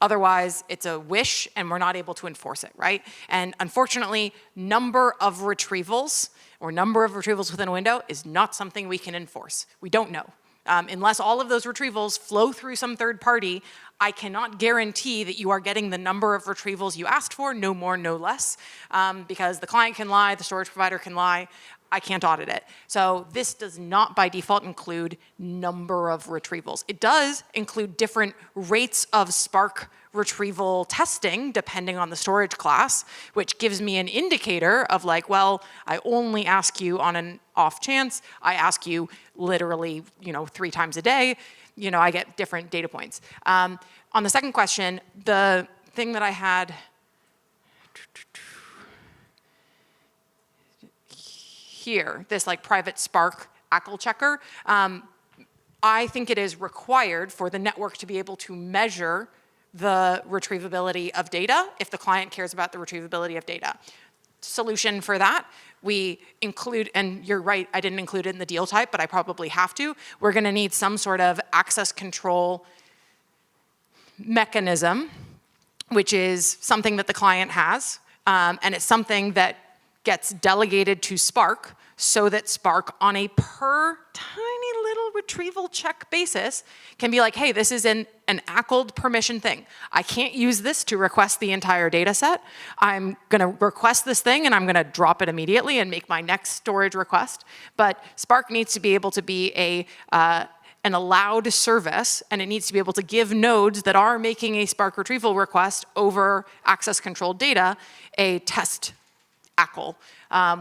Otherwise, it's a wish and we're not able to enforce it, right? And unfortunately, number of retrievals within a window is not something we can enforce. We don't know. Unless all of those retrievals flow through some third party, I cannot guarantee that you are getting the number of retrievals you asked for, no more, no less, because the client can lie, the storage provider can lie. I can't audit it. So this does not by default include number of retrievals. It does include different rates of Spark retrieval testing depending on the storage class, which gives me an indicator of like, well, I only ask you on an off chance. I ask you literally, 3 times a day. I get different data points. On the second question, the thing that I had here, this like private Spark Accrual checker, I think it is required for the network to be able to measure the retrievability of data if the client cares about the retrievability of data. Solution for that, we include, and you're right, I didn't include it in the deal type, but I probably have to. We're going to need some sort of access control mechanism, which is something that the client has, and it's something that gets delegated to Spark so that Spark on a per tiny little retrieval check basis can be like, hey, this is an ACLed permission thing. I can't use this to request the entire data set. I'm going to request this thing and I'm going to drop it immediately and make my next storage request. But Spark needs to be able to be an allowed service, and it needs to be able to give nodes that are making a Spark retrieval request over access controlled data a test ACL,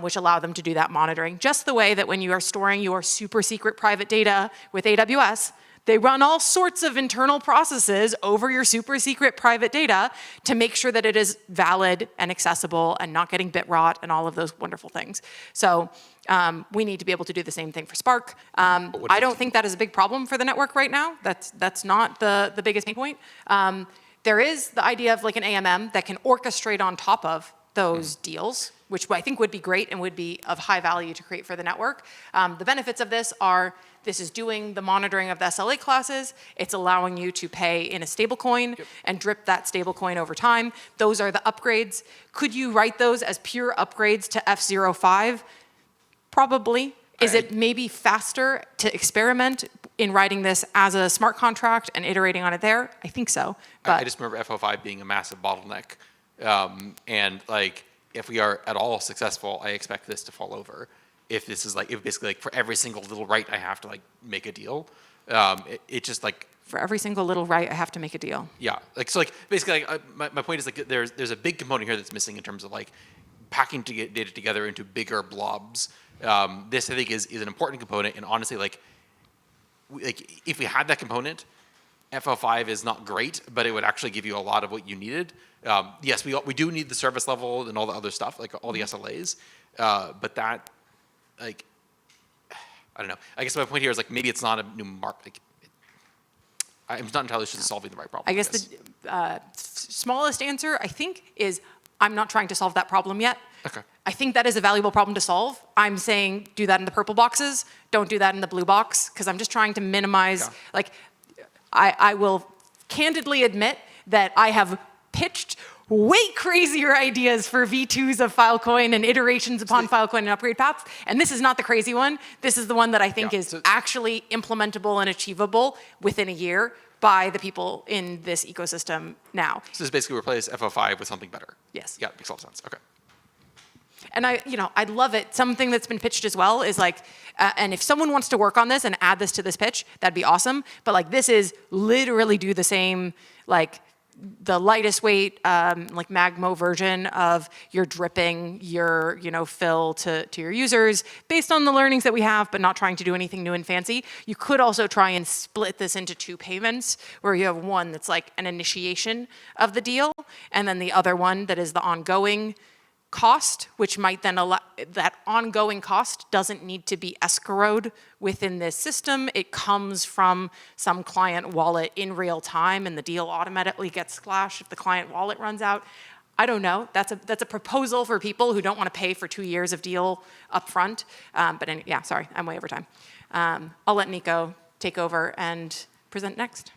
which allow them to do that monitoring. Just the way that when you are storing your super secret private data with AWS, They run all sorts of internal processes over your super secret private data to make sure that it is valid and accessible and not getting bit rot and all of those wonderful things. So we need to be able to do the same thing for Spark. I don't think that is a big problem for the network right now. That's not the biggest pain point. There is the idea of like an AMM that can orchestrate on top of those deals, which I think would be great and would be of high value to create for the network. The benefits of this are this is doing the monitoring of the SLA classes. It's allowing you to pay in a stablecoin and drip that stablecoin over time. Those are the upgrades. Could you write those as pure upgrades to F05? Probably. Is it maybe faster to experiment in writing this as a smart contract and iterating on it there? I think so. But I just remember F05 being a massive bottleneck. And like, if we are at all successful, I expect this to fall over. If this is like, if basically like for every single little write, I have to like make a deal. It just like, for every single little write, I have to make a deal. yeah, like so like basically like, my point is like there's a big component here that's missing in terms of like packing to get data together into bigger blobs. This I think is an important component, and honestly like if we had that component, FL5 is not great, but it would actually give you a lot of what you needed. Yes, we do need the service level and all the other stuff, like all the SLAs, but that, like, I don't know. I guess my point here is like maybe it's not a new mark. Like, I'm not entirely sure it's solving the right problem. I guess the smallest answer, I think, is I'm not trying to solve that problem yet. Okay. I think that is a valuable problem to solve. I'm saying do that in the purple boxes. Don't do that in the blue box, because I'm just trying to minimize, like, I will candidly admit that I have pitched way crazier ideas for V2s of Filecoin and iterations upon Filecoin and upgrade paths, and this is not the crazy one. This is the one that I think is actually implementable and achievable within a year by the people in this ecosystem now. So this basically replace FL5 with something better. Yes. Yeah, makes a lot of sense. Okay. And I'd love it. Something that's been pitched as well is like, and if someone wants to work on this and add this to this pitch, that'd be awesome. But like, this is literally do the same, like the lightest weight, like Magmo version of your dripping your, fill to your users based on the learnings that we have, but not trying to do anything new and fancy. You could also try and split this into two payments where you have one that's like an initiation of the deal, and then the other one that is the ongoing cost, which might then allow that ongoing cost doesn't need to be escrowed within this system. It comes from some client wallet in real time, and the deal automatically gets splashed if the client wallet runs out. I don't know. That's a proposal for people who don't want to pay for 2 years of deal upfront. Sorry, I'm way over time. I'll let Nico take over and present next.